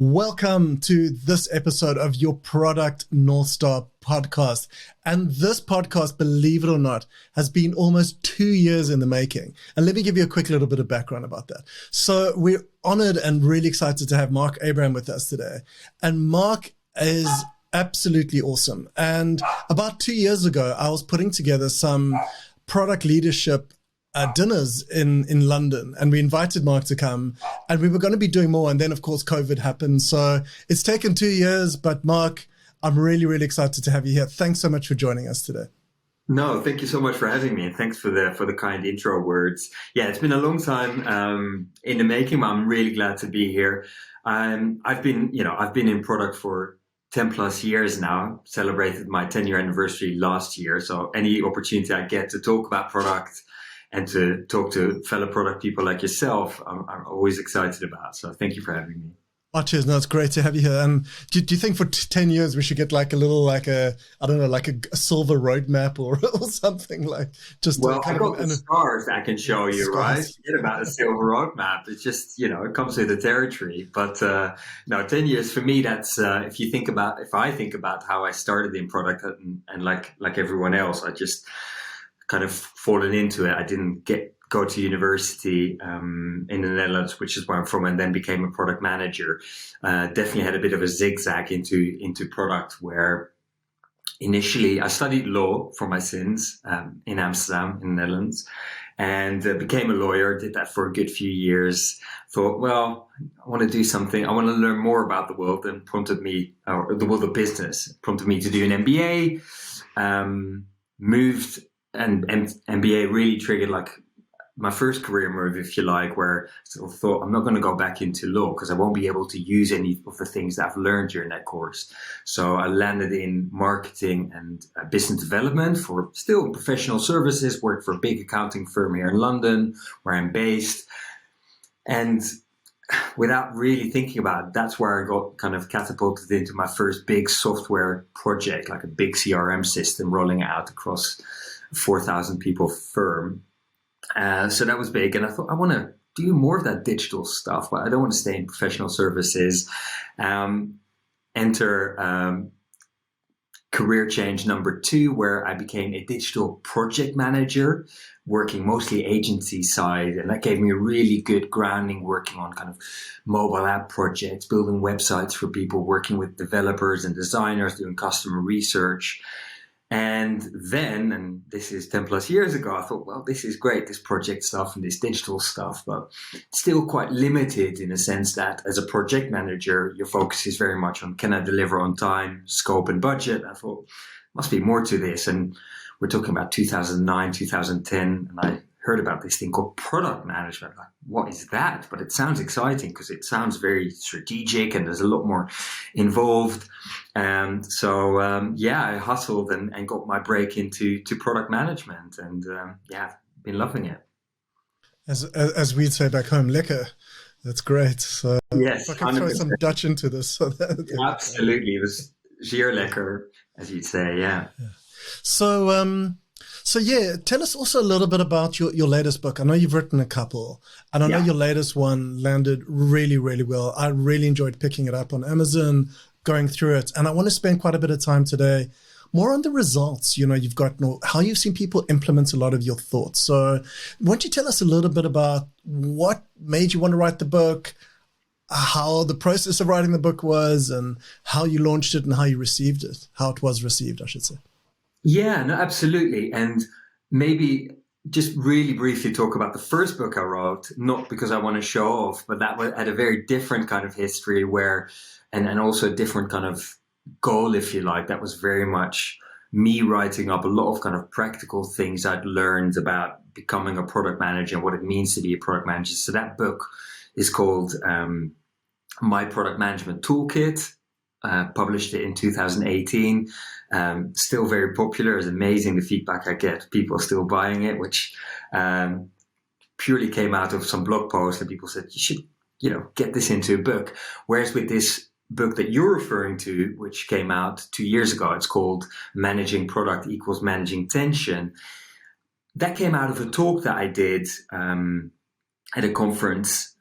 Welcome to this episode of your Product North Star podcast. And this podcast, believe it or not, has been almost 2 years in the making. And let me give you a quick little bit of background about that. So we're honored and really excited to have Marc with us today. And Marc is absolutely awesome. And about 2 years ago, I was putting together some product leadership dinners in London, and we invited Marc to come, and we were going to be doing more. And then, of course, COVID happened. So it's taken 2 years, but Marc, I'm really, really excited to have you here. Thanks so much for joining us today. No, thank you so much for having me, and thanks for the kind intro words. Yeah, it's been a long time in the making, but I'm really glad to be here. I've been in product for 10 plus years now, celebrated my 10-year anniversary last year. So any opportunity I get to talk about product and to talk to fellow product people like yourself, I'm always excited about. So thank you for having me. Oh, cheers. No, it's great to have you here. And do you think for 10 years we should get like a silver roadmap or something like just? Well, I got the stars I can show you, stars. Right? Forget about the silver roadmap. It's just, it comes with the territory. But no, 10 years for me, that's, if I think about how I started in product and like everyone else, I just kind of fallen into it. I didn't go to university in the Netherlands, which is where I'm from, and then became a product manager. Definitely had a bit of a zigzag into product, where initially I studied law for my sins in Amsterdam, in the Netherlands, and became a lawyer. Did that for a good few years. Thought, well, I want to do something. I want to learn more about the world, and the world of business prompted me to do an MBA. Moved. And MBA really triggered like my first career move, if you like, where I sort of thought, I'm not going to go back into law because I won't be able to use any of the things that I've learned during that course. So I landed in marketing and business development for still professional services, worked for a big accounting firm here in London, where I'm based. And without really thinking about it, that's where I got kind of catapulted into my first big software project, like a big CRM system rolling out across 4,000 people firm. So that was big. And I thought, I want to do more of that digital stuff, but I don't want to stay in professional services. Enter career change number 2, where I became a digital project manager, working mostly agency side. And that gave me a really good grounding, working on kind of mobile app projects, building websites for people, working with developers and designers, doing customer research. And then, and this is 10 plus years ago, I thought, well, this is great, this project stuff and this digital stuff, but still quite limited in a sense that as a project manager, your focus is very much on, can I deliver on time, scope and budget? I thought, must be more to this. And we're talking about 2009, 2010, and I heard about this thing called product management. Like, what is that? But it sounds exciting because it sounds very strategic and there's a lot more involved. So I hustled and got my break into product management, and been loving it. As we'd say back home, lekker. That's great. So yes, if I can throw some Dutch into this. So absolutely, it was zeer lekker, as you'd say. Yeah. So tell us also a little bit about your latest book. I know you've written a couple, and I know your latest one landed really, really well. I really enjoyed picking it up on Amazon, going through it, and I want to spend quite a bit of time today more on the results you've gotten, how you've seen people implement a lot of your thoughts. So why don't you tell us a little bit about what made you want to write the book, how the process of writing the book was, and how you launched it and how you received it, how it was received, I should say. Yeah, no, absolutely. And maybe just really briefly talk about the first book I wrote, not because I want to show off, but that had a very different kind of history and also a different kind of goal, if you like. That was very much me writing up a lot of kind of practical things I'd learned about becoming a product manager and what it means to be a product manager. So that book is called My Product Management Toolkit. Published it in 2018. Still very popular. It's amazing the feedback I get. People are still buying it, which purely came out of some blog posts that people said, you should, get this into a book. Whereas with this book that you're referring to, which came out 2 years ago, it's called Managing Product Equals Managing Tension. That came out of a talk that I did at a conference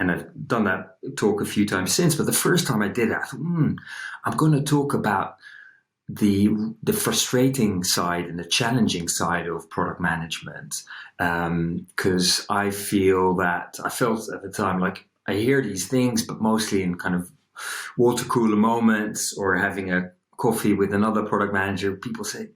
and I've done that talk a few times since, but the first time I did it, I thought, I'm going to talk about the frustrating side and the challenging side of product management. Because I felt at the time like I hear these things, but mostly in kind of water cooler moments or having a coffee with another product manager. People say,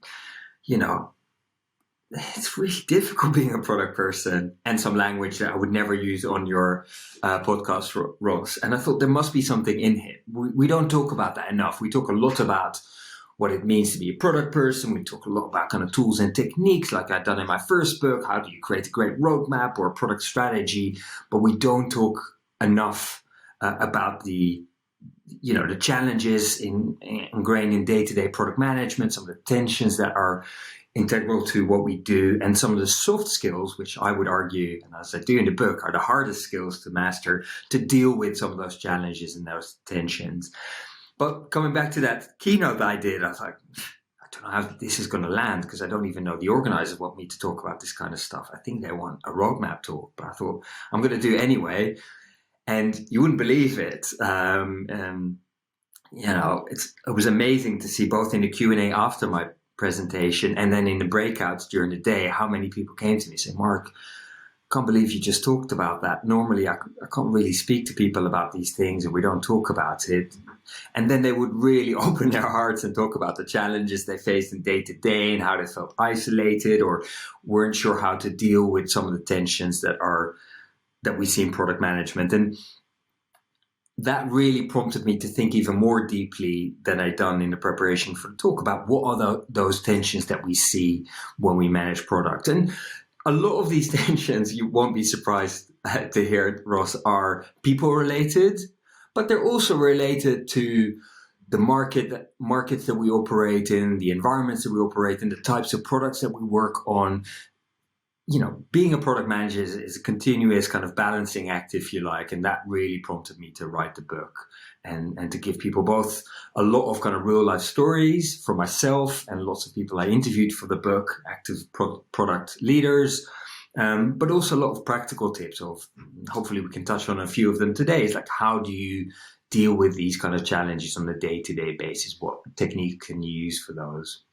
it's really difficult being a product person, and some language that I would never use on your podcast, Ross. And I thought there must be something in here. We don't talk about that enough. We talk a lot about what it means to be a product person. We talk a lot about kind of tools and techniques like I've done in my first book. How do you create a great roadmap or a product strategy? But we don't talk enough about the challenges ingrained in day-to-day product management, some of the tensions that are integral to what we do, and some of the soft skills, which I would argue, and as I do in the book, are the hardest skills to master to deal with some of those challenges and those tensions. But coming back to that keynote I did, I was like, I don't know how this is going to land, because I don't even know the organizers want me to talk about this kind of stuff. I think they want a roadmap talk, but I thought I'm going to do it anyway. And you wouldn't believe it. It was amazing to see both in the Q&A after my presentation and then in the breakouts during the day, how many people came to me saying, Marc, can't believe you just talked about that. Normally I can't really speak to people about these things and we don't talk about it. And then they would really open their hearts and talk about the challenges they faced in day to day and how they felt isolated or weren't sure how to deal with some of the tensions that we see in product management. And that really prompted me to think even more deeply than I'd done in the preparation for the talk about what are those tensions that we see when we manage product. And a lot of these tensions, you won't be surprised to hear, Ross, are people related, but they're also related to the markets that we operate in, the environments that we operate in, the types of products that we work on. Being a product manager is a continuous kind of balancing act, if you like, and that really prompted me to write the book and to give people both a lot of kind of real life stories for myself and lots of people I interviewed for the book, active product leaders, but also a lot of practical tips of, hopefully we can touch on a few of them today. It's like, how do you deal with these kind of challenges on a day-to-day basis? What technique can you use for those?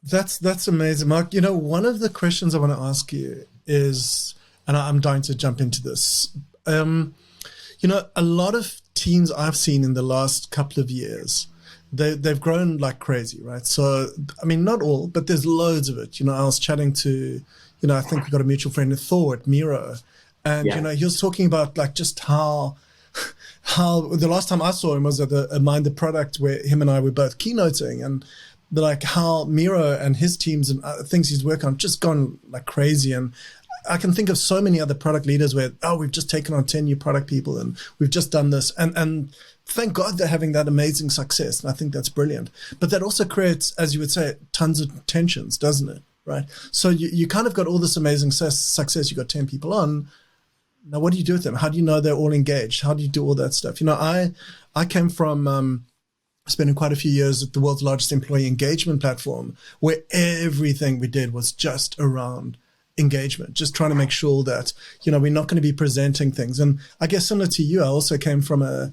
That's amazing, Marc. One of the questions I want to ask you is, and I'm dying to jump into this. A lot of teams I've seen in the last couple of years, they've grown like crazy, right? So, I mean, not all, but there's loads of it. I was chatting to, I think we got a mutual friend, Thor at Miro, and he was talking about like just how the last time I saw him was at a Mind the Product where him and I were both keynoting, and like how Miro and his teams and things he's working on just gone like crazy. And I can think of so many other product leaders where, we've just taken on 10 new product people and we've just done this. And thank God they're having that amazing success. And I think that's brilliant. But that also creates, as you would say, tons of tensions, doesn't it? Right. So you kind of got all this amazing success. You got 10 people on. Now, what do you do with them? How do you know they're all engaged? How do you do all that stuff? I came from spending quite a few years at the world's largest employee engagement platform, where everything we did was just around engagement, just trying to make sure that, we're not going to be presenting things. And I guess similar to you, I also came from a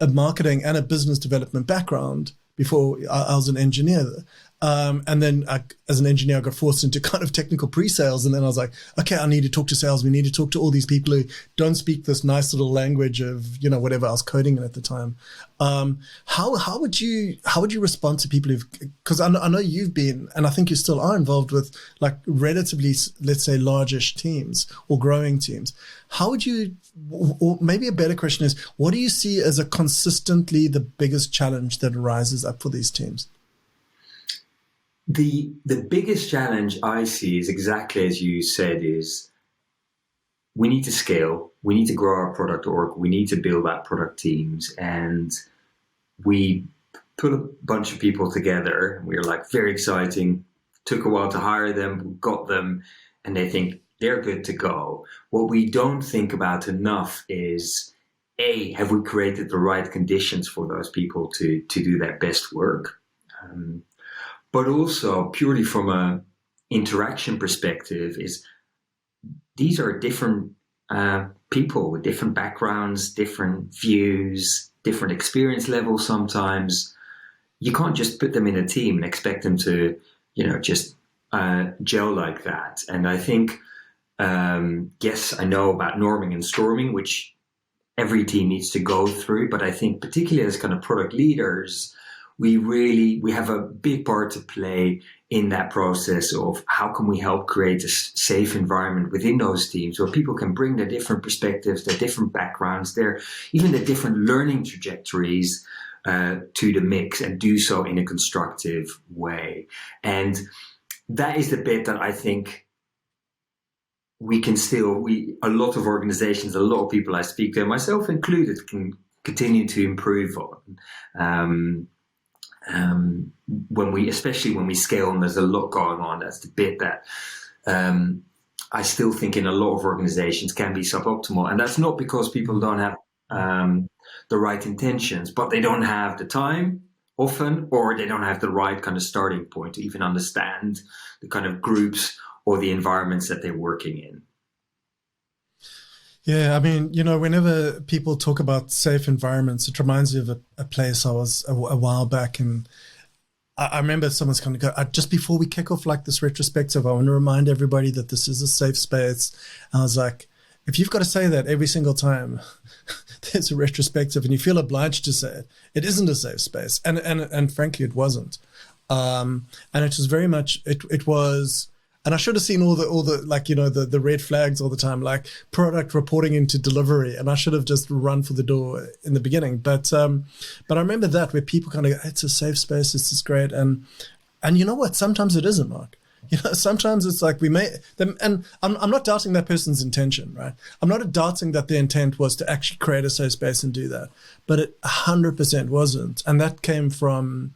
marketing and a business development background before I was an engineer. And then as an engineer, I got forced into kind of technical pre-sales. And then I was like, okay, I need to talk to sales. We need to talk to all these people who don't speak this nice little language of, whatever I was coding in at the time. How would you respond to people because I know you've been, and I think you still are involved with like relatively, let's say, largish teams or growing teams. How would you, or maybe a better question is, what do you see as a consistently the biggest challenge that arises up for these teams? The biggest challenge I see is exactly as you said, is we need to scale, we need to grow our product org, we need to build out product teams, and we put a bunch of people together. We are like, very exciting, took a while to hire them, got them, and they think they're good to go. What we don't think about enough is, A, have we created the right conditions for those people to do their best work? But also purely from a interaction perspective, is these are different people with different backgrounds, different views, different experience levels sometimes. You can't just put them in a team and expect them to, just gel like that. And I think, yes, I know about norming and storming, which every team needs to go through. But I think particularly as kind of product leaders, we have a big part to play in that process of how can we help create a safe environment within those teams where people can bring their different perspectives, their different backgrounds, even their different learning trajectories to the mix, and do so in a constructive way. And that is the bit that I think a lot of organizations, a lot of people I speak to, myself included, can continue to improve on. Especially when we scale and there's a lot going on, that's the bit that I still think in a lot of organizations can be suboptimal. And that's not because people don't have the right intentions, but they don't have the time often, or they don't have the right kind of starting point to even understand the kind of groups or the environments that they're working in. Yeah, I mean, whenever people talk about safe environments, it reminds me of a place I was a while back, and I remember someone's kind of go, just before we kick off like this retrospective, I want to remind everybody that this is a safe space. And I was like, if you've got to say that every single time there's a retrospective and you feel obliged to say it, it isn't a safe space. And frankly, it wasn't. And it was very much, it was, and I should have seen all the like, the red flags all the time, like product reporting into delivery. And I should have just run for the door in the beginning. But I remember that where people kind of go, it's a safe space. This is great. And you know what? Sometimes it isn't, Mark. Sometimes it's like we may them, and I'm not doubting that person's intention, right? I'm not doubting that their intent was to actually create a safe space and do that, but it 100% wasn't. And that came from,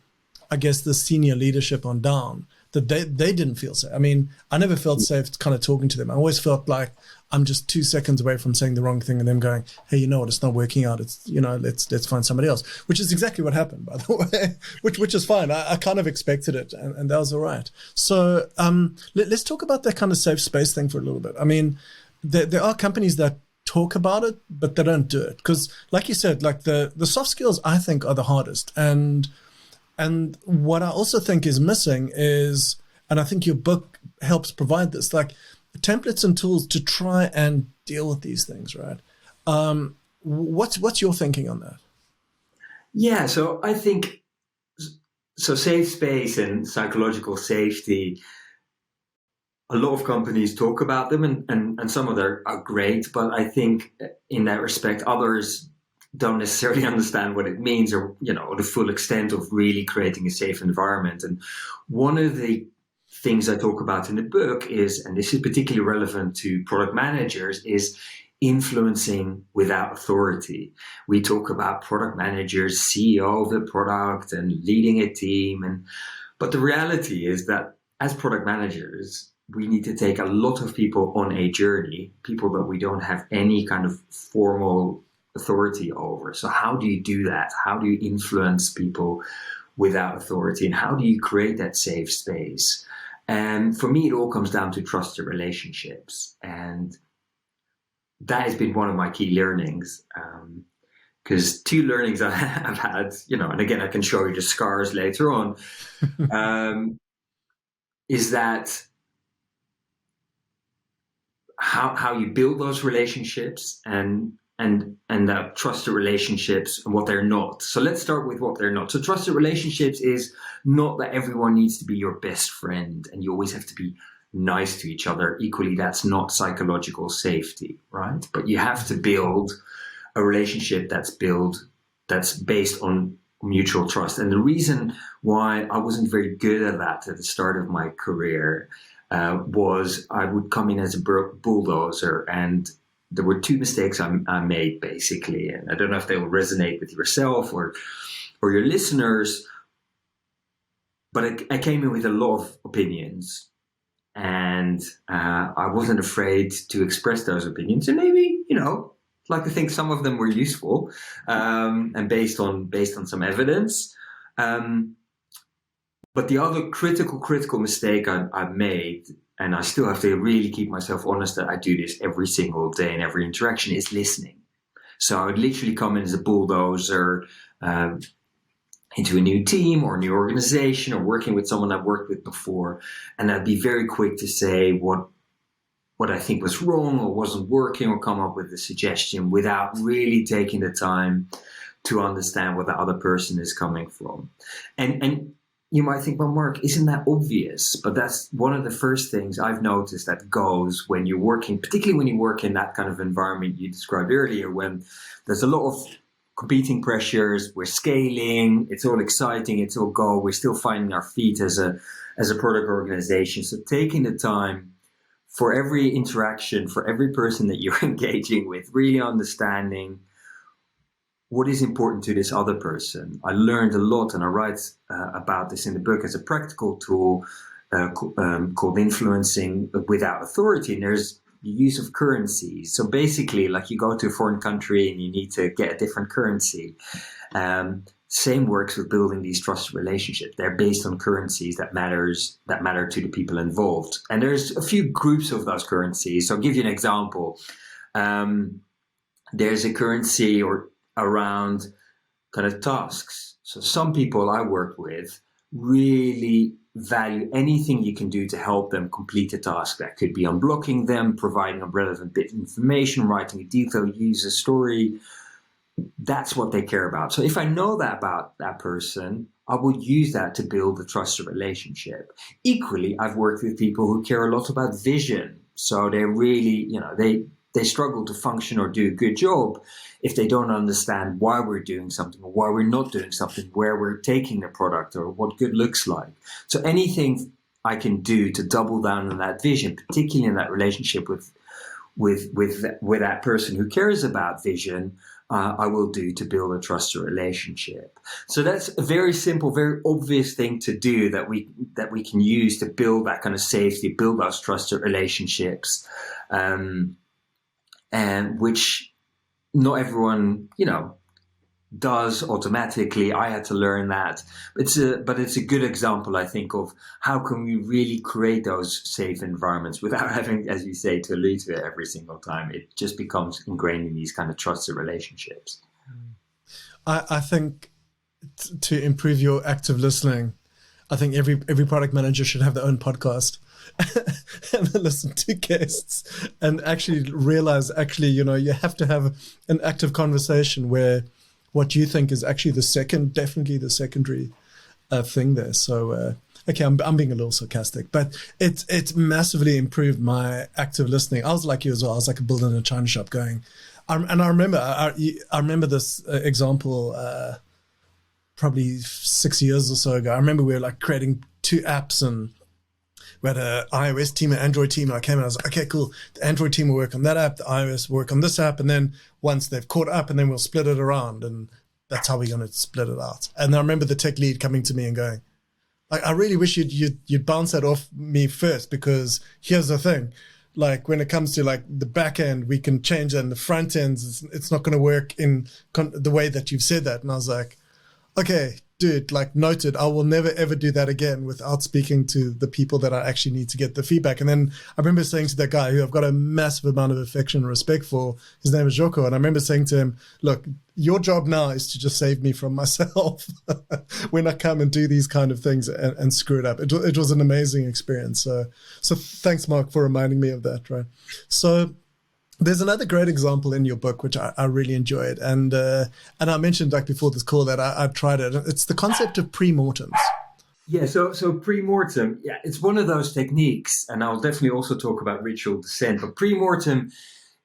I guess, the senior leadership on down, that they didn't feel safe. I mean, I never felt safe kind of talking to them. I always felt like I'm just 2 seconds away from saying the wrong thing and them going, hey, you know what, it's not working out. It's, let's find somebody else, which is exactly what happened, by the way, which is fine. I kind of expected it, and that was all right. So let's talk about that kind of safe space thing for a little bit. I mean, there are companies that talk about it, but they don't do it. Because like you said, like the soft skills, I think, are the hardest. And what I also think is missing is, and I think your book helps provide this, like templates and tools to try and deal with these things, right? What's your thinking on that? Yeah, so I think, safe space and psychological safety, a lot of companies talk about them, and some of them are great, but I think in that respect, others don't necessarily understand what it means, or the full extent of really creating a safe environment. And one of the things I talk about in the book is, and this is particularly relevant to product managers, is influencing without authority. We talk about product managers, CEO of the product, and leading a team, but the reality is that as product managers, we need to take a lot of people on a journey, people that we don't have any kind of formal authority over. So how do you do that? How do you influence people without authority? And how do you create that safe space? And for me, it all comes down to trusted relationships. And that has been one of my key learnings. Because 2 learnings I've had, and again, I can show you the scars later on, is that how you build those relationships and trusted relationships and what they're not. So let's start with what they're not. So trusted relationships is not that everyone needs to be your best friend and you always have to be nice to each other. Equally, that's not psychological safety, right? But you have to build a relationship that's based on mutual trust. And the reason why I wasn't very good at that at the start of my career was I would come in as a bulldozer, and there were 2 mistakes I made, basically. And I don't know if they will resonate with yourself or your listeners, but I came in with a lot of opinions, and I wasn't afraid to express those opinions. And maybe, I'd like to think some of them were useful and based on some evidence. But the other critical mistake I made and I still have to really keep myself honest that I do this every single day in every interaction, is listening. So I would literally come in as a bulldozer into a new team or a new organization or working with someone I've worked with before, and I'd be very quick to say what I think was wrong or wasn't working, or come up with a suggestion without really taking the time to understand where the other person is coming from. And you might think, well, Marc, isn't that obvious? But that's one of the first things I've noticed that goes when you're working, particularly when you work in that kind of environment you described earlier, when there's a lot of competing pressures, we're scaling, it's all exciting, it's all go, we're still finding our feet as a product organization. So taking the time for every interaction, for every person that you're engaging with, really understanding what is important to this other person. I learned a lot, and I write about this in the book as a practical tool called Influencing Without Authority. And there's the use of currencies. So basically, like, you go to a foreign country and you need to get a different currency. Same works with building these trusted relationships. They're based on currencies that matter to the people involved. And there's a few groups of those currencies. So I'll give you an example. There's a currency around kind of tasks. So some people I work with really value anything you can do to help them complete a task. That could be unblocking them, providing a relevant bit of information, writing a detailed user story. That's what they care about. So if I know that about that person, I would use that to build a trusted relationship. Equally, I've worked with people who care a lot about vision. So they're really, they struggle to function or do a good job if they don't understand why we're doing something or why we're not doing something, where we're taking the product or what good looks like. So anything I can do to double down on that vision, particularly in that relationship with that person who cares about vision, I will do to build a trusted relationship. So that's a very simple, very obvious thing to do that we can use to build that kind of safety, build those trusted relationships, and which not everyone, does automatically. I had to learn that. But it's a good example, I think, of how can we really create those safe environments without having, as you say, to allude to it every single time. It just becomes ingrained in these kind of trusted relationships. I think to improve your active listening, I think every product manager should have their own podcast and listen to guests and actually realize, you have to have an active conversation where what you think is actually definitely the secondary thing there. So, okay, I'm being a little sarcastic, but it's massively improved my active listening. I was like you as well. I was like a builder in a china shop going, and I remember this example probably 6 years or so ago. I remember we were like creating 2 apps, and we had an iOS team and Android team. And I came and I was like, okay, cool. The Android team will work on that app. The iOS will work on this app. And then once they've caught up, and then we'll split it around. And that's how we're going to split it out. And I remember the tech lead coming to me and going, like, I really wish you'd bounce that off me first, because here's the thing. Like, when it comes to like the back end, we can change it, and the front end, it's not going to work in the way that you've said that. And I was like, okay, dude, like, noted. I will never, ever do that again without speaking to the people that I actually need to get the feedback. And then I remember saying to that guy who I've got a massive amount of affection and respect for, his name is Joko. And I remember saying to him, look, your job now is to just save me from myself when I come and do these kind of things and screw it up. It was an amazing experience. So thanks, Marc, for reminding me of that, right? So there's another great example in your book, which I really enjoyed. And I mentioned, like, before this call, that I tried it. It's the concept of premortems. Yeah, so premortem, yeah, it's one of those techniques, and I'll definitely also talk about ritual descent. But premortem,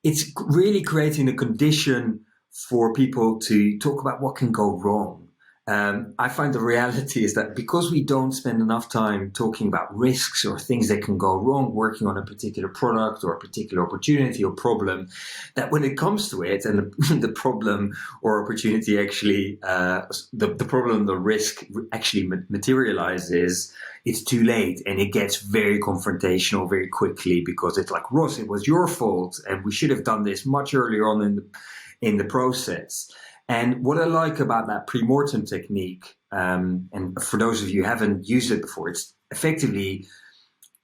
it's really creating a condition for people to talk about what can go wrong. I find the reality is that because we don't spend enough time talking about risks or things that can go wrong working on a particular product or a particular opportunity or problem, that when it comes to it and the problem or opportunity actually, the problem, the risk actually materializes, it's too late, and it gets very confrontational very quickly, because it's like, Ross, it was your fault, and we should have done this much earlier on in the process. And what I like about that premortem technique, and for those of you who haven't used it before, it's effectively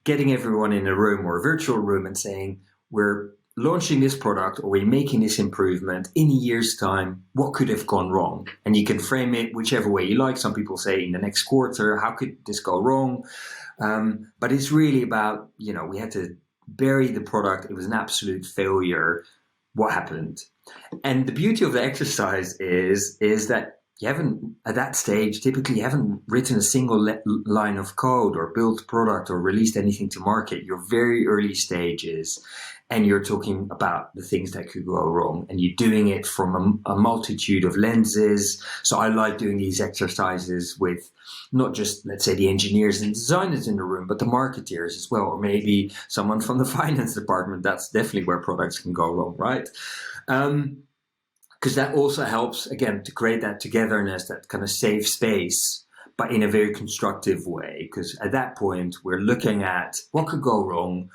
getting everyone in a room or a virtual room and saying, we're launching this product or we're making this improvement in a year's time, what could have gone wrong? And you can frame it whichever way you like. Some people say in the next quarter, how could this go wrong? But it's really about, we had to bury the product. It was an absolute failure. What happened? And the beauty of the exercise is that you haven't, at that stage, typically you haven't written a single line of code or built product or released anything to market. You're very early stages, and you're talking about the things that could go wrong, and you're doing it from a multitude of lenses. So I like doing these exercises with not just, let's say, the engineers and designers in the room, but the marketeers as well, or maybe someone from the finance department. That's definitely where products can go wrong, right? Because that also helps, again, to create that togetherness, that kind of safe space, but in a very constructive way. Because at that point, we're looking at what could go wrong,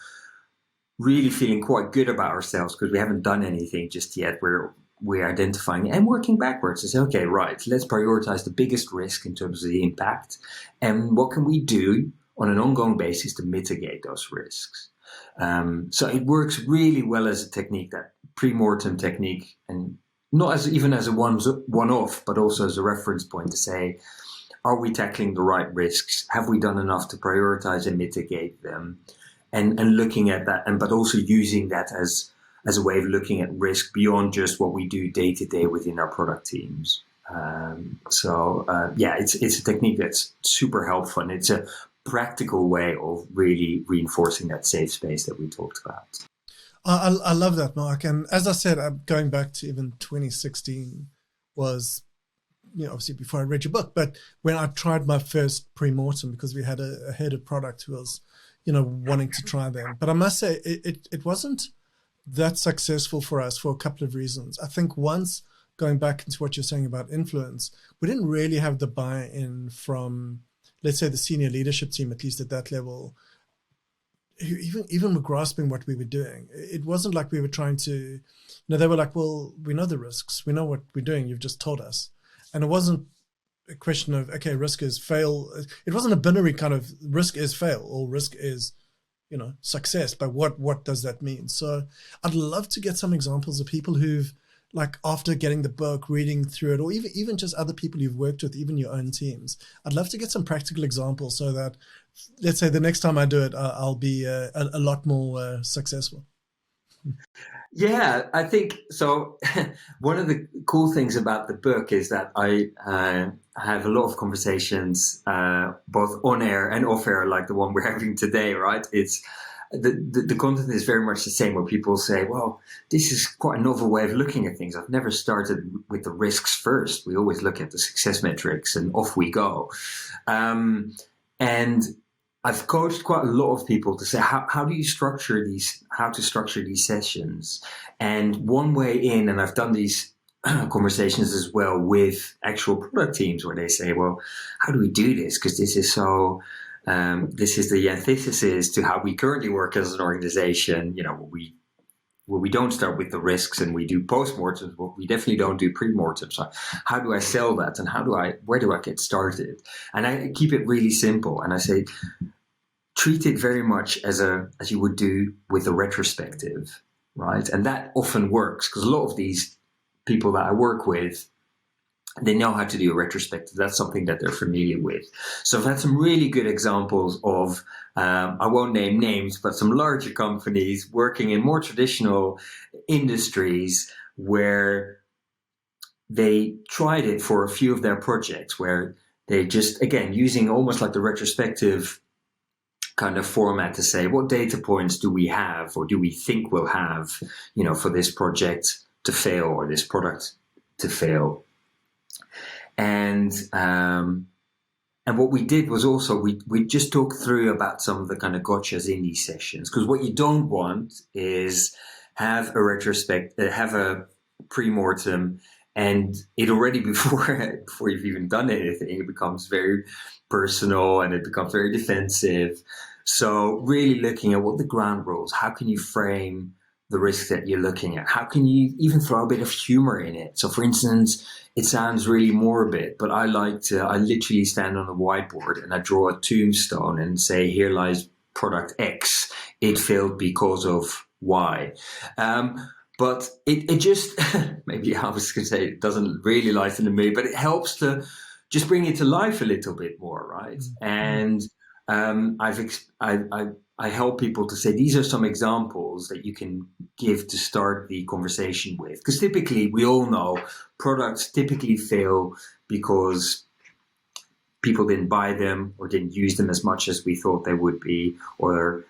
really feeling quite good about ourselves because we haven't done anything just yet. We're identifying and working backwards to say, okay, right, let's prioritize the biggest risk in terms of the impact. And what can we do on an ongoing basis to mitigate those risks? So it works really well as a technique, that pre-mortem technique, and not even as a one-off, but also as a reference point to say, are we tackling the right risks? Have we done enough to prioritize and mitigate them? And looking at that, but also using that as a way of looking at risk beyond just what we do day to day within our product teams. It's a technique that's super helpful, and it's a practical way of really reinforcing that safe space that we talked about. I love that, Mark. And as I said, going back to even 2016 was, obviously before I read your book, but when I tried my first pre-mortem, because we had a head of product who was, wanting to try them. But I must say, it wasn't that successful for us for a couple of reasons. I think once, going back into what you're saying about influence, we didn't really have the buy-in from, let's say, the senior leadership team, at least at that level, who even were grasping what we were doing. It wasn't like we were trying to, they were like, well, we know the risks. We know what we're doing. You've just told us. And it wasn't a question of, okay, risk is fail. It wasn't a binary kind of risk is fail or risk is, success. But what does that mean? So I'd love to get some examples of people who've, like, after getting the book, reading through it, or even just other people you've worked with, even your own teams. I'd love to get some practical examples so that, let's say, the next time I do it, I'll be a lot more successful. Yeah, I think so. One of the cool things about the book is that I have a lot of conversations, both on air and off air, like the one we're having today, right? It's the content is very much the same, where people say, well, this is quite a novel way of looking at things. I've never started with the risks first. We always look at the success metrics and off we go. And I've coached quite a lot of people to say, how do you structure how to structure these sessions? And one way in, and I've done these conversations as well with actual product teams where they say, well, how do we do this? Because this is so, this is the antithesis to how we currently work as an organization, where we don't start with the risks and we do post-mortems, but we definitely don't do pre-mortems. So how do I sell that? And where do I get started? And I keep it really simple. And I say, treat it very much as you would do with a retrospective, right? And that often works because a lot of these people that I work with, they know how to do a retrospective. That's something that they're familiar with. So I've had some really good examples of, I won't name names, but some larger companies working in more traditional industries where they tried it for a few of their projects, where they just, again, using almost like the retrospective kind of format to say, what data points do we have or do we think we'll have, for this project to fail or this product to fail? And what we did was also, we just talked through about some of the kind of gotchas in these sessions, because what you don't want is have a pre-mortem, and it already before you've even done anything, it becomes very personal and it becomes very defensive. So really looking at what the ground rules, how can you frame the risk that you're looking at? How can you even throw a bit of humor in it? So for instance, it sounds really morbid, but I literally stand on a whiteboard and I draw a tombstone and say, here lies product X, it failed because of Y. But it just, maybe I was going to say it doesn't really lighten the mood, but it helps to just bring it to life a little bit more, right? And I help people to say these are some examples that you can give to start the conversation with. Because typically, we all know products typically fail because people didn't buy them or didn't use them as much as we thought they would be, or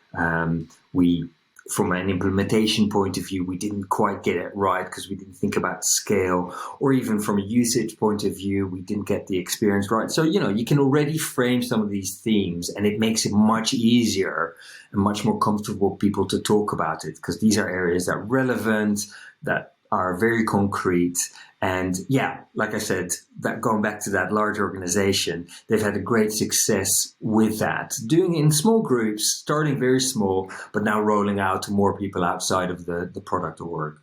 we, from an implementation point of view, we didn't quite get it right because we didn't think about scale, or even from a usage point of view, we didn't get the experience right. So, you can already frame some of these themes, and it makes it much easier and much more comfortable for people to talk about it, because these are areas that are relevant, that are very concrete. And yeah, like I said, that going back to that large organization, they've had a great success with that, doing it in small groups, starting very small, but now rolling out to more people outside of the product org,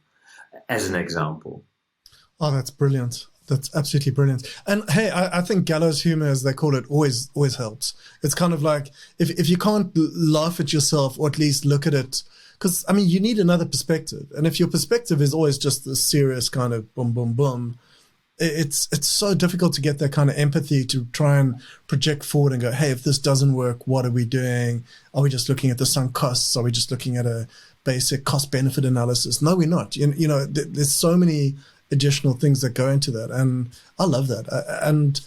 as an example. Oh, that's brilliant. That's absolutely brilliant. And hey, I think gallows humor, as they call it, always helps. It's kind of like, if you can't laugh at yourself, or at least look at it, because, I mean, you need another perspective. And if your perspective is always just the serious kind of boom, boom, boom, it's so difficult to get that kind of empathy to try and project forward and go, hey, if this doesn't work, what are we doing? Are we just looking at the sunk costs? Are we just looking at a basic cost-benefit analysis? No, we're not. There's so many additional things that go into that. And I love that. And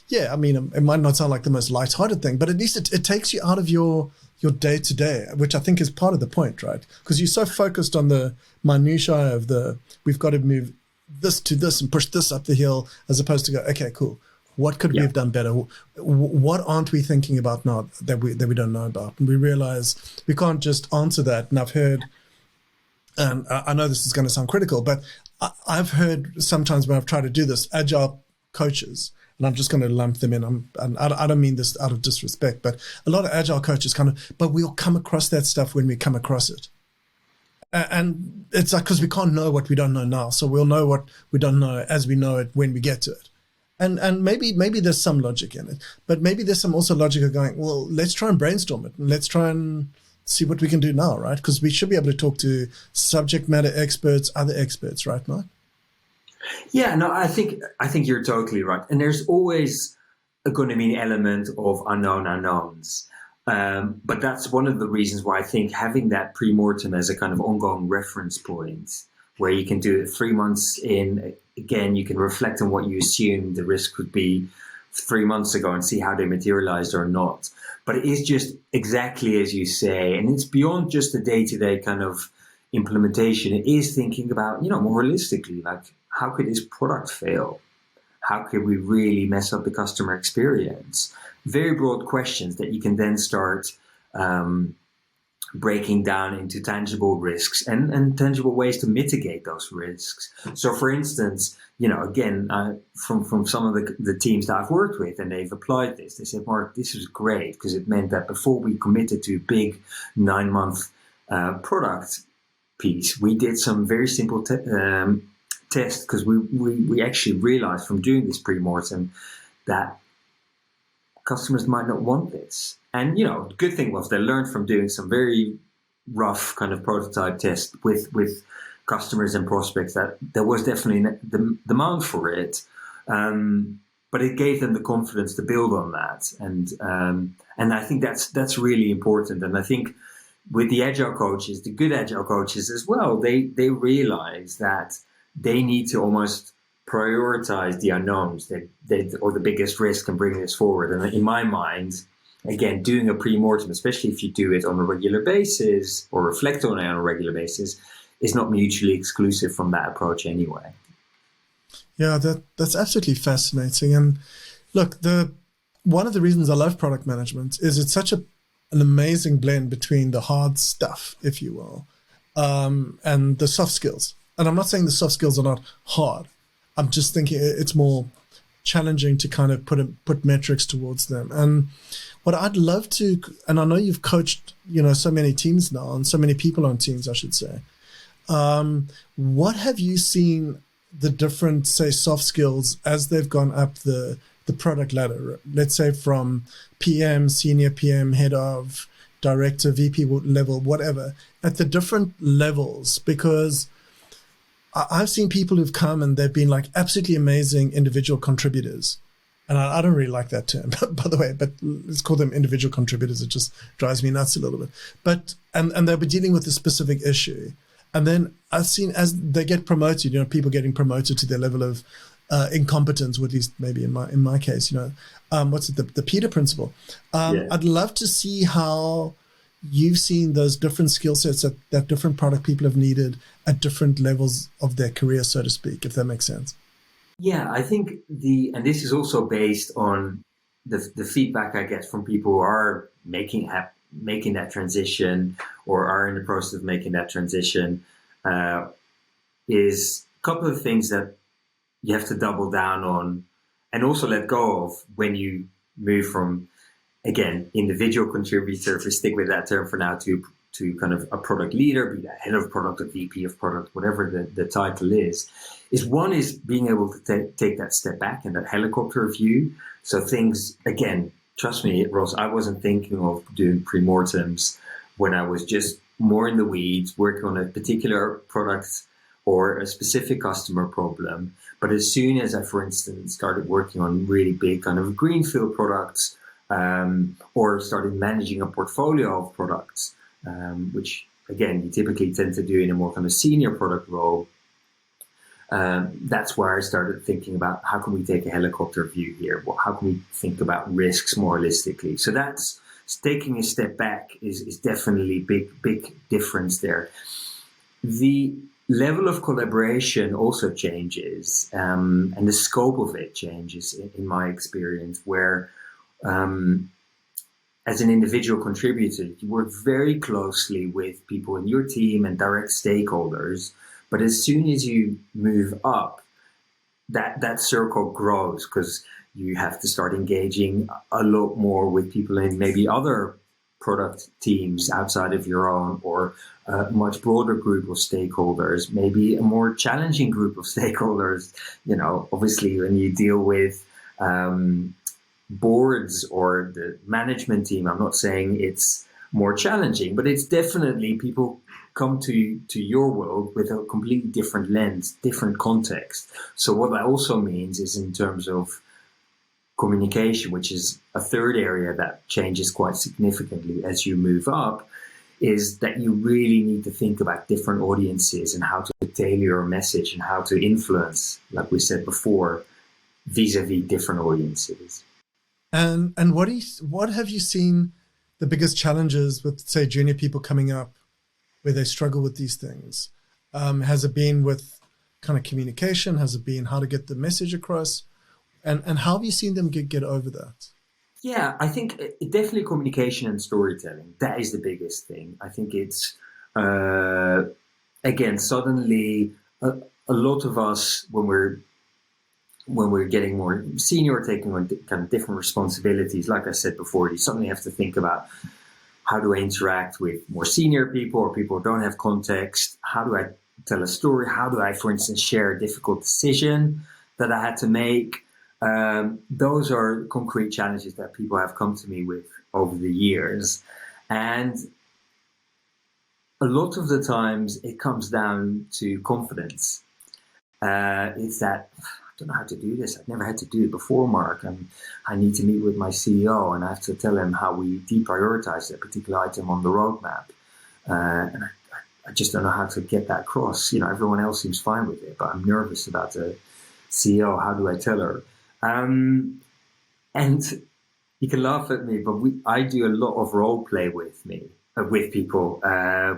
yeah, I mean, it might not sound like the most lighthearted thing, but at least it takes you out of your day-to-day, which I think is part of the point, right? Because you're so focused on the minutiae of we've got to move this to this and push this up the hill, as opposed to go, okay, cool. What could we have done better? What aren't we thinking about now that we don't know about? And we realize we can't just answer that. And I've heard, and I know this is going to sound critical, but I've heard sometimes when I've tried to do this, agile coaches, and I'm just going to lump them in. And I don't mean this out of disrespect, but a lot of agile coaches but we'll come across that stuff when we come across it. And it's like, because we can't know what we don't know now. So we'll know what we don't know as we know it when we get to it. And maybe there's some logic in it, but maybe there's some also logic of going, well, let's try and brainstorm it, and let's try and see what we can do now, right? Because we should be able to talk to subject matter experts, other experts, right, Marc? Yeah, no, I think you're totally right. And there's always going to be an element of unknown unknowns. But that's one of the reasons why I think having that pre-mortem as a kind of ongoing reference point, where you can do it 3 months in, again, you can reflect on what you assumed the risk would be 3 months ago and see how they materialized or not. But it is just exactly as you say, and it's beyond just the day-to-day kind of implementation. It is thinking about, more holistically, like, how could this product fail? How could we really mess up the customer experience? Very broad questions that you can then start breaking down into tangible risks and tangible ways to mitigate those risks. So, for instance, again, from some of the teams that I've worked with, and they've applied this, they said, Marc, this was great, because it meant that before we committed to a big 9-month product piece, we did some very simple test, because we actually realized from doing this pre-mortem that customers might not want this. And, the good thing was they learned from doing some very rough kind of prototype tests with customers and prospects that there was definitely the demand for it. But it gave them the confidence to build on that. And I think that's really important. And I think with the agile coaches, the good agile coaches as well, they realize that they need to almost prioritize the unknowns or the biggest risk and bring this forward. And in my mind, again, doing a pre-mortem, especially if you do it on a regular basis or reflect on it on a regular basis, is not mutually exclusive from that approach anyway. Yeah, that's absolutely fascinating. And look, one of the reasons I love product management is it's such an amazing blend between the hard stuff, if you will, and the soft skills. And I'm not saying the soft skills are not hard. I'm just thinking it's more challenging to kind of put metrics towards them. And what I'd love to, and I know you've coached, so many teams now, and so many people on teams, I should say. What have you seen the different, say, soft skills as they've gone up the product ladder? Let's say from PM, senior PM, head of, director, VP level, whatever, at the different levels, because I've seen people who've come and they've been like absolutely amazing individual contributors. And I don't really like that term, by the way, but let's call them individual contributors. It just drives me nuts a little bit. But, and they'll be dealing with a specific issue. And then I've seen as they get promoted, people getting promoted to their level of incompetence, or at least maybe in my case, what's it, the Peter principle. I'd love to see how you've seen those different skill sets that different product people have needed at different levels of their career, so to speak, if that makes sense. Yeah, I think and this is also based on the feedback I get from people who are making that transition or are in the process of making that transition, is a couple of things that you have to double down on and also let go of when you move from, again, individual contributor, if we stick with that term for now, to kind of a product leader, be that head of product or VP of product, whatever the title is one is being able to take that step back and that helicopter view. So things, again, trust me, Ross, I wasn't thinking of doing Premortems when I was just more in the weeds, working on a particular product or a specific customer problem. But as soon as I, for instance, started working on really big kind of greenfield products, or started managing a portfolio of products, which again, you typically tend to do in a more kind of senior product role, that's where I started thinking about how can we take a helicopter view here? How can we think about risks more holistically? So that's taking a step back is definitely big difference there. The level of collaboration also changes, and the scope of it changes in my experience, where as an individual contributor, you work very closely with people in your team and direct stakeholders. But as soon as you move up, that circle grows because you have to start engaging a lot more with people in maybe other product teams outside of your own, or a much broader group of stakeholders, maybe a more challenging group of stakeholders. Obviously when you deal with boards or the management team, I'm not saying it's more challenging, but it's definitely people come to your world with a completely different lens, different context. So what that also means is in terms of communication, which is a third area that changes quite significantly as you move up, is that you really need to think about different audiences and how to tailor your message and how to influence, like we said before, vis-a-vis different audiences. And what have you seen the biggest challenges with, say, junior people coming up where they struggle with these things? Has it been with kind of communication? Has it been how to get the message across? And how have you seen them get over that? Yeah, I think definitely communication and storytelling. That is the biggest thing. I think it's, again, suddenly a lot of us, when we're getting more senior, taking on kind of different responsibilities, like I said before, you suddenly have to think about how do I interact with more senior people or people who don't have context? How do I tell a story? How do I, for instance, share a difficult decision that I had to make? Those are concrete challenges that people have come to me with over the years. And a lot of the times it comes down to confidence. It's that, I don't know how to do this. I've never had to do it before, Marc. I need to meet with my CEO and I have to tell him how we deprioritize that particular item on the roadmap. And I just don't know how to get that across. Everyone else seems fine with it, but I'm nervous about the CEO. How do I tell her? And you can laugh at me, but I do a lot of role play with people,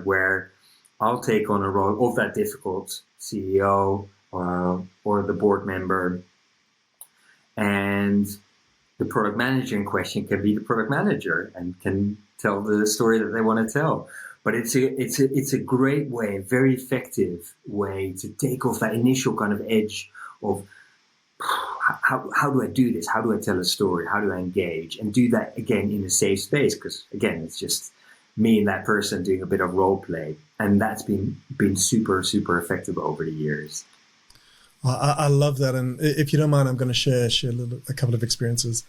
where I'll take on a role of that difficult CEO or the board member, and the product manager in question can be the product manager and can tell the story that they want to tell. But it's a great way, a very effective way to take off that initial kind of edge of how do I do this? How do I tell a story? How do I engage? And do that again in a safe space, because again, it's just me and that person doing a bit of role play, and that's been super, super effective over the years. I love that, and if you don't mind, I'm going to share a couple of experiences.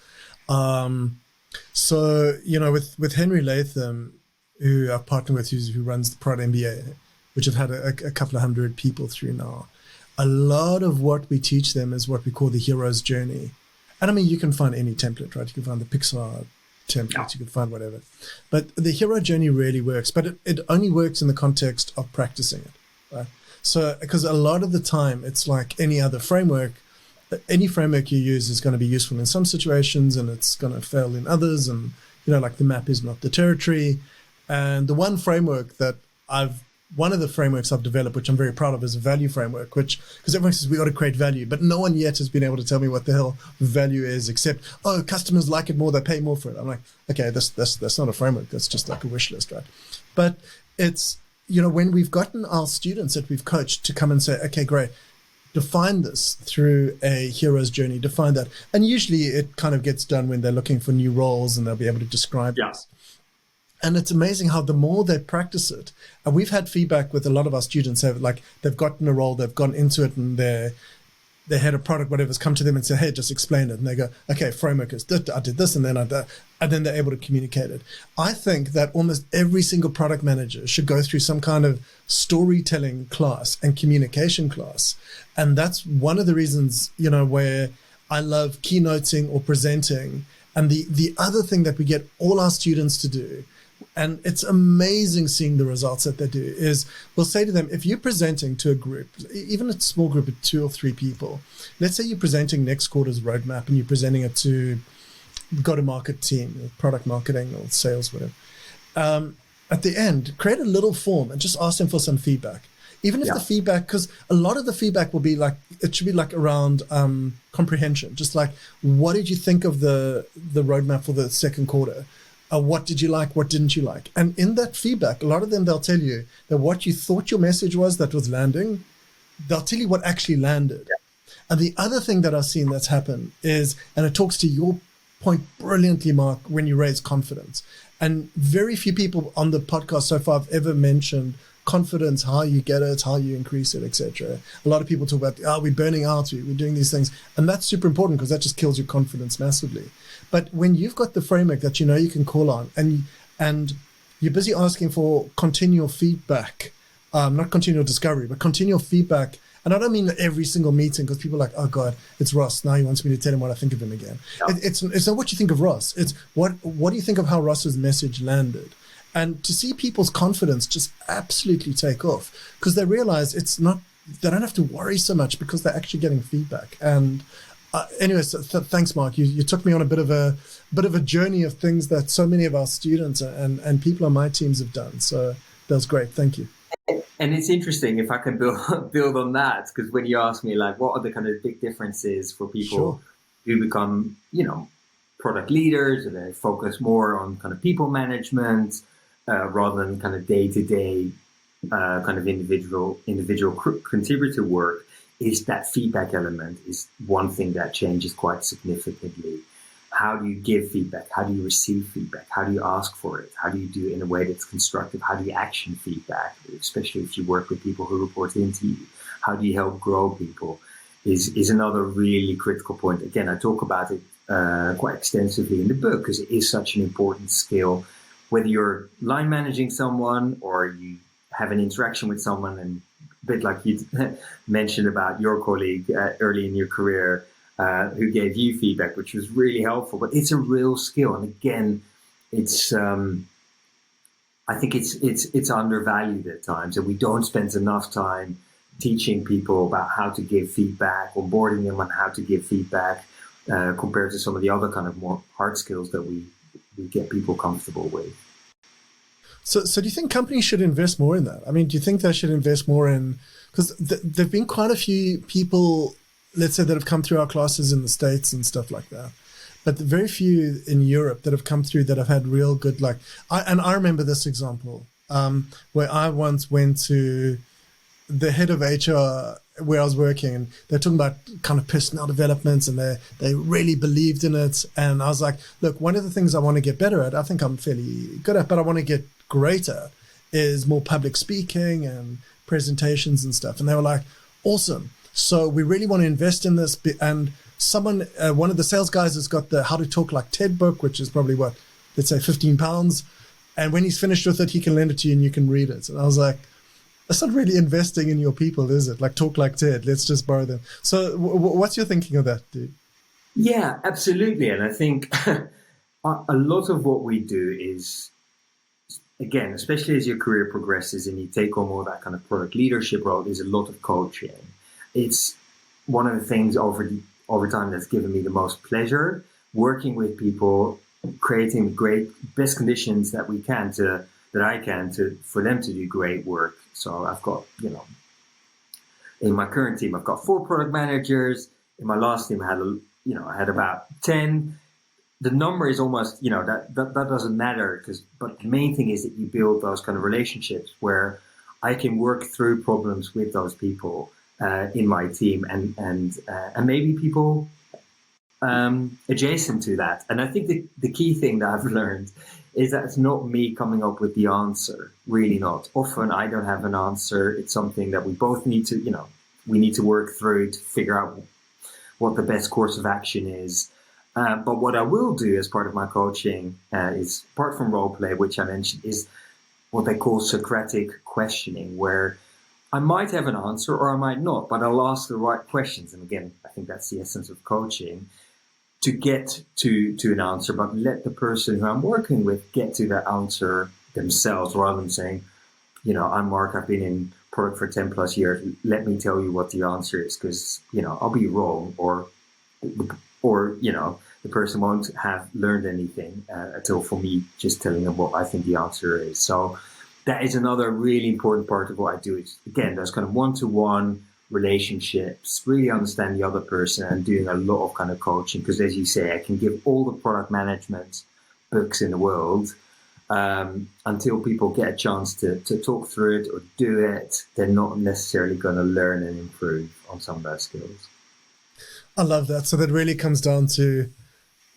So with Henry Latham, who I've partnered with, who runs the Prod MBA, which have had a couple of hundred people through now. A lot of what we teach them is what we call the hero's journey. And I mean, you can find any template, right? You can find the Pixar template, you can find whatever. But the hero journey really works, but it only works in the context of practicing it, right? So, because a lot of the time, it's like any other framework. Any framework you use is going to be useful in some situations and it's going to fail in others. And, like the map is not the territory. And the one of the frameworks I've developed, which I'm very proud of, is a value framework, because everyone says we got to create value, but no one yet has been able to tell me what the hell value is, except, customers like it more, they pay more for it. I'm like, okay, that's not a framework. That's just like a wish list, right? But it's, when we've gotten our students that we've coached to come and say, okay, great, define this through a hero's journey, define that. And usually it kind of gets done when they're looking for new roles and they'll be able to describe this. And it's amazing how the more they practice it, and we've had feedback with a lot of our students, they've gotten a role, they've gone into it, and their head of product, whatever's come to them and say, hey, just explain it. And they go, okay, framework is this, I did this, and then and then they're able to communicate it. I think that almost every single product manager should go through some kind of storytelling class and communication class. And that's one of the reasons, where I love keynoting or presenting. And the other thing that we get all our students to do, and it's amazing seeing the results that they do, is we'll say to them, if you're presenting to a group, even a small group of 2 or 3 people, let's say you're presenting next quarter's roadmap and you're presenting it to go-to-market team, product marketing or sales, whatever. At the end, create a little form and just ask them for some feedback. Even if the feedback, because a lot of the feedback will be it should be around comprehension. Just like, what did you think of the roadmap for the second quarter? What did you like? What didn't you like? And in that feedback, a lot of them, they'll tell you that what you thought your message was that was landing, they'll tell you what actually landed. Yeah. And the other thing that I've seen that's happened is, and it talks to your point brilliantly, Marc, when you raise confidence. And very few people on the podcast so far have ever mentioned confidence, how you get it, how you increase it, etc. A lot of people talk about, we're burning out, we're doing these things. And that's super important because that just kills your confidence massively. But when you've got the framework that you can call on and you're busy asking for continual feedback, not continual discovery, but continual feedback. And I don't mean every single meeting because people are like, oh God, it's Ross. Now he wants me to tell him what I think of him again. Yeah. It's not what you think of Ross. It's what do you think of how Ross's message landed? And to see people's confidence just absolutely take off because they realize they don't have to worry so much because they're actually getting feedback. And anyways, thanks, Marc. You took me on a bit of a journey of things that so many of our students and people on my teams have done. So that was great. Thank you. And it's interesting if I can build on that, because when you ask me what are the kind of big differences for people who become, product leaders, or they focus more on kind of people management rather than kind of day-to-day kind of individual contributor work, is that feedback element is one thing that changes quite significantly. How do you give feedback? How do you receive feedback? How do you ask for it? How do you do it in a way that's constructive? How do you action feedback, especially if you work with people who report into you? How do you help grow people is another really critical point. Again, I talk about it quite extensively in the book because it is such an important skill. Whether you're line managing someone or you have an interaction with someone, and a bit like you mentioned about your colleague early in your career, who gave you feedback, which was really helpful. But it's a real skill, and again, it's I think it's undervalued at times, and we don't spend enough time teaching people about how to give feedback, onboarding them on how to give feedback, compared to some of the other kind of more hard skills that we get people comfortable with. So do you think companies should invest more in that? I mean, do you think they should invest more in, because there've been quite a few people, let's say, that have come through our classes in the States and stuff like that, but very few in Europe that have come through that have had real good, I remember this example, where I once went to the head of HR where I was working, and they're talking about kind of personnel developments, and they really believed in it. And I was like, look, one of the things I want to get better at, I think I'm fairly good at, but I want to get greater, is more public speaking and presentations and stuff. And they were like, awesome. So we really want to invest in this. And one of the sales guys has got the How to Talk Like TED book, which is probably let's say £15. And when he's finished with it, he can lend it to you and you can read it. And I was like, that's not really investing in your people, is it? Like, talk like Ted. Let's just borrow them. So what's your thinking of that, dude? Yeah, absolutely. And I think a lot of what we do is, again, especially as your career progresses and you take on more of that kind of product leadership role, is a lot of coaching. It's one of the things over time that's given me the most pleasure, working with people, creating great, best conditions that I can for them to do great work. So I've got, in my current team, I've got 4 product managers. In my last team, I had about 10. The number is almost, that doesn't matter, but the main thing is that you build those kind of relationships where I can work through problems with those people in my team and maybe people adjacent to that. And I think the key thing that I've learned is that it's not me coming up with the answer, really not. Often I don't have an answer. It's something that we both need to, we need to work through to figure out what the best course of action is. But what I will do as part of my coaching is, apart from role play, which I mentioned, is what they call Socratic questioning, where I might have an answer or I might not, but I'll ask the right questions. And again, I think that's the essence of coaching, to get to an answer, but let the person who I'm working with get to that answer themselves, rather than saying, I'm Marc, I've been in product for 10 plus years. Let me tell you what the answer is, because, I'll be wrong, or the person won't have learned anything until for me just telling them what I think the answer is. So that is another really important part of what I do. Is, again, those kind of one-to-one relationships, really understand the other person, and doing a lot of kind of coaching. Because as you say, I can give all the product management books in the world, until people get a chance to talk through it or do it, they're not necessarily going to learn and improve on some of those skills. I love that. So that really comes down to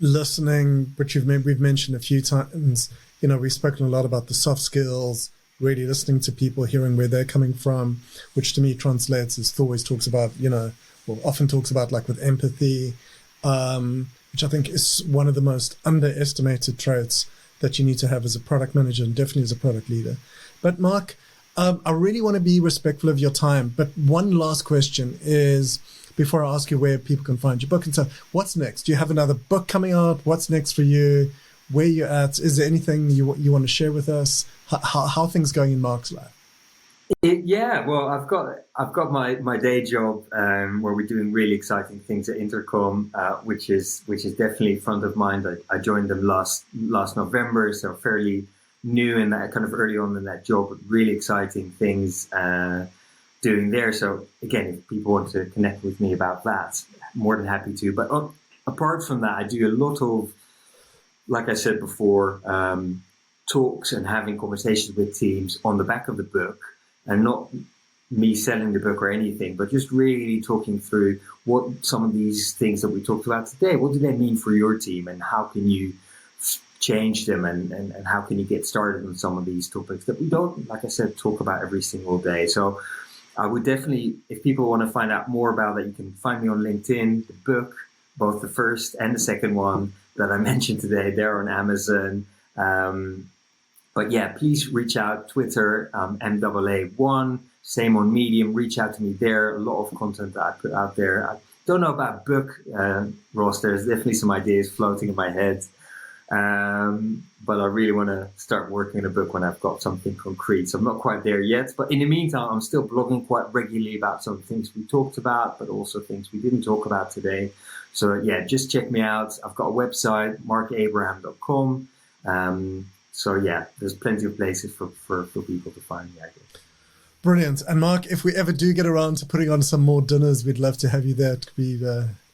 listening, which we've mentioned a few times. We've spoken a lot about the soft skills, really listening to people, hearing where they're coming from, which to me translates, as Thor always talks about, often talks about, like, with empathy, which I think is one of the most underestimated traits that you need to have as a product manager and definitely as a product leader. But Marc, I really want to be respectful of your time. But one last question is, before I ask you where people can find your book and stuff, what's next? Do you have another book coming out? What's next for you? Where you're at? Is there anything you want to share with us? How are things going in Marc's life? Yeah, well, I've got my day job where we're doing really exciting things at Intercom, which is definitely front of mind. I joined them last November, so fairly new in that, kind of early on in that job, but really exciting things doing there. So again, if people want to connect with me about that, more than happy to. But apart from that, I do a lot of, like I said before, talks and having conversations with teams on the back of the book, and not me selling the book or anything, but just really talking through what some of these things that we talked about today, what do they mean for your team, and how can you change them, and how can you get started on some of these topics that we don't, like I said, talk about every single day. So I would definitely, if people want to find out more about that, you can find me on LinkedIn. The book, both the first and the second one that I mentioned today, they're on Amazon. But yeah, please reach out. Twitter, MAA1, same on Medium. Reach out to me there. A lot of content that I put out there. I don't know about book, Ross. There's definitely some ideas floating in my head. But I really want to start working on a book when I've got something concrete. So I'm not quite there yet. But in the meantime, I'm still blogging quite regularly about some things we talked about, but also things we didn't talk about today. So yeah, just check me out. I've got a website, marcabraham.com. So yeah, there's plenty of places for people to find me, I guess. Brilliant. And Marc, if we ever do get around to putting on some more dinners, we'd love to have you there.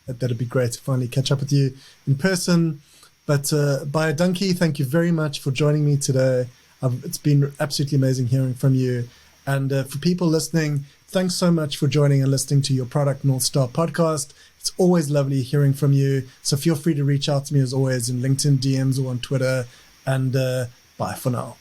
That'd be great to finally catch up with you in person. But by a donkey, thank you very much for joining me today. It's been absolutely amazing hearing from you. And for people listening, thanks so much for joining and listening to your Product North Star podcast. It's always lovely hearing from you. So feel free to reach out to me as always in LinkedIn DMs or on Twitter. And bye for now.